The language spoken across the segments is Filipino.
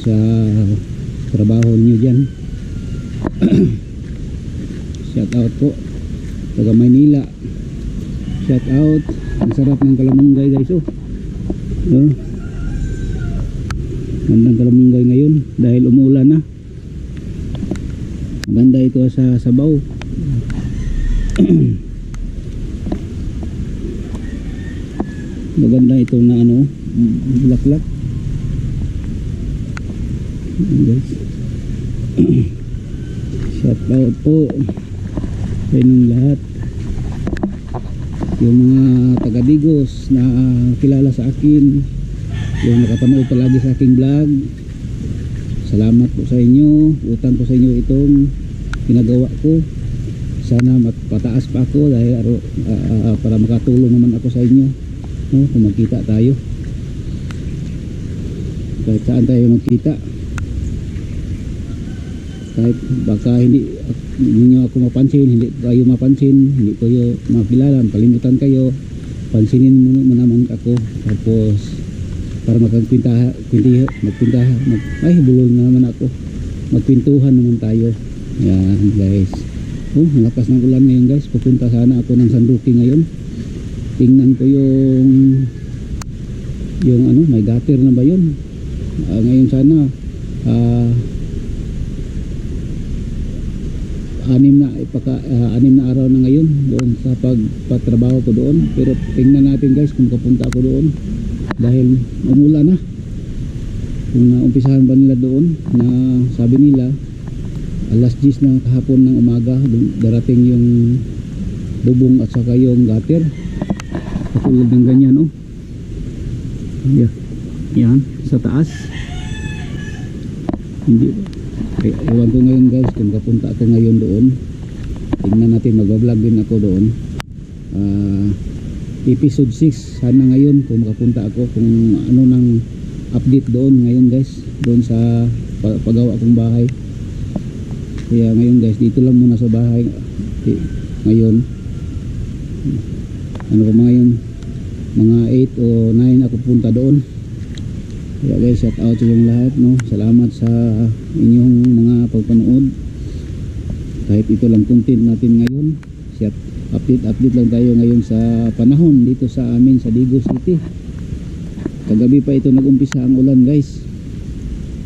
sa trabaho niyo dyan. Shout out po taga Maynila. Shout out. Ang sarap ng kalamunggay guys. Magandang kalamunggay ngayon dahil umuulan na. Maganda ito sa sabaw. Maganda ito na bulaklak. Guys. Shout out po sa inyong lahat. Yung mga taga Digos na kilala sa akin, yung nakapanood palagi sa aking vlog, salamat po sa inyo. Utang ko sa inyo itong ginagawa ko. Sana mapataas pa ako dahil para makatulong naman ako sa inyo, no? Kung magkita tayo, kahit saan tayo magkita, kahit baka hindi ninyo ako mapansin, hindi kayo mapansin, hindi kayo makilala, kalimutan kayo, pansinin mo naman ako. Tapos para magpintahan bulol na naman ako, magpintuhan naman tayo. Yan guys. Malakas ng ulan ngayon guys. Pupunta sana ako ng San Roque ngayon. Tingnan ko yung may gutter na ba yun. Ngayon sana anim na araw na ngayon doon sa pagpatrabaho ko doon. Pero tingnan natin guys kung kapunta ako doon dahil umulan na. Kung umpisahan ba nila doon na sabi nila alas 10 na kahapon ng umaga darating yung bubong at saka yung gutter, katulad ng ganyan yan sa taas. Hindi ewan ko ngayon guys kung kapunta ako ngayon doon. Tingnan natin, mag-vlog din ako doon. Episode 6 sana ngayon kung makapunta ako, kung ano nang update doon ngayon guys, doon sa pagawa kong bahay. Kaya ngayon guys, dito lang muna sa bahay ngayon. Ano pa mga yun, mga 8 o 9 ako punta doon. Kaya guys, shout out sa inyong lahat, no? Salamat sa inyong mga pagpanood. Kahit ito lang content natin ngayon, update lang tayo ngayon sa panahon dito sa amin sa Digos City. Kagabi pa ito nag-umpisa ang ulan guys,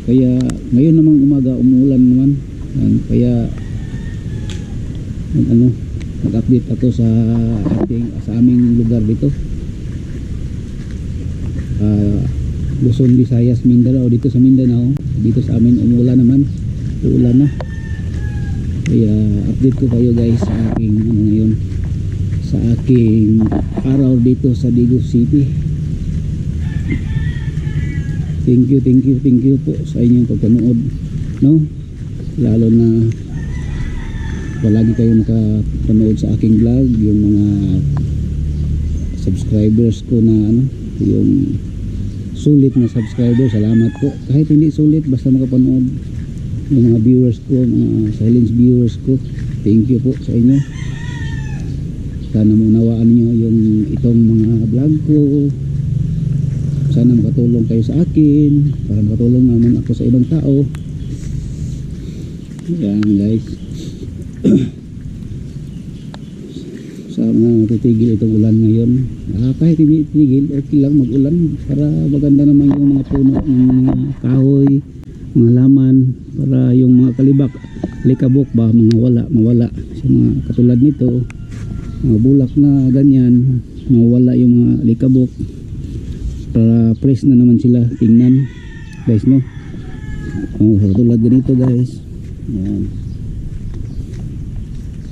kaya ngayon namang umaga umuulan naman. Kaya nag-update ako sa aming lugar dito, Luzon, Visayas, Mindanao. Dito sa Mindanao, dito sa amin umuulan naman, uulan na. Kaya update ko kayo guys sa aking ngayon, sa aking araw dito sa Digos City. Thank you po sa inyong pagpanood, no? Lalo na palagi kayo nakapanood sa aking vlog, yung mga subscribers ko na yung sulit na subscriber, salamat po. Kahit hindi sulit, basta makapanood, yung mga viewers ko, mga silent viewers ko, thank you po sa inyo. Sana maunawaan nyo yung itong mga vlog ko. Sana makatulong kayo sa akin para makatulong naman ako sa ibang tao. Yan guys. Sana matitigil itong ulan ngayon. Kahit hindi titigil, okay lang mag-ulan para maganda naman yung mga puno ng mga kahoy, mga laman, para yung mga kalibak, likabok ba, mawala sa mga katulad nito, mga bulak na ganyan, mawala yung mga likabok para fresh na naman sila tingnan guys, no? Katulad ganito guys. Yan.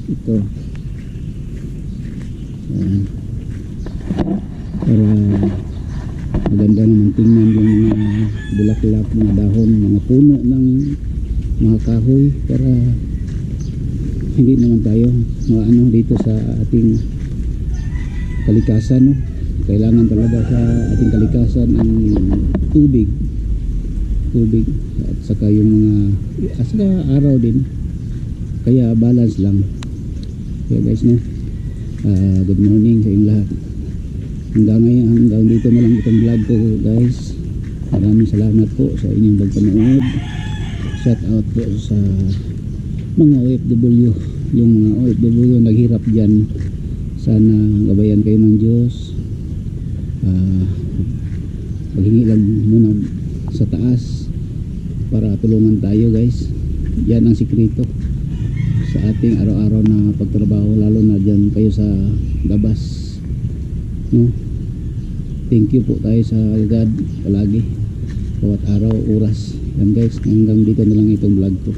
Ito. Yan. Para maganda naman tingnan yung mga bulaklak, mga dahon, mga puno ng mga kahoy, para hindi naman tayo dito sa ating kalikasan, no? Kailangan talaga sa ating kalikasan ang tubig at saka yung mga saka araw din, kaya balance lang. Kaya guys, no, good morning sa inyong lahat. Hanggang dito na lang itong vlog ko guys. Maraming salamat po sa inyong pagpanood. Shout out po sa mga OFW, yung mga OFW naghirap dyan. Sana gabayan kayo ng Diyos. Maghingi lang muna sa taas para tulungan tayo guys. Yan ang sikreto sa ating araw-araw na pagtrabaho, lalo na dyan kayo sa labas, no? Thank you po tayo sa God palagi, bawat araw, oras. Yan guys, hanggang dito na lang itong vlog ko.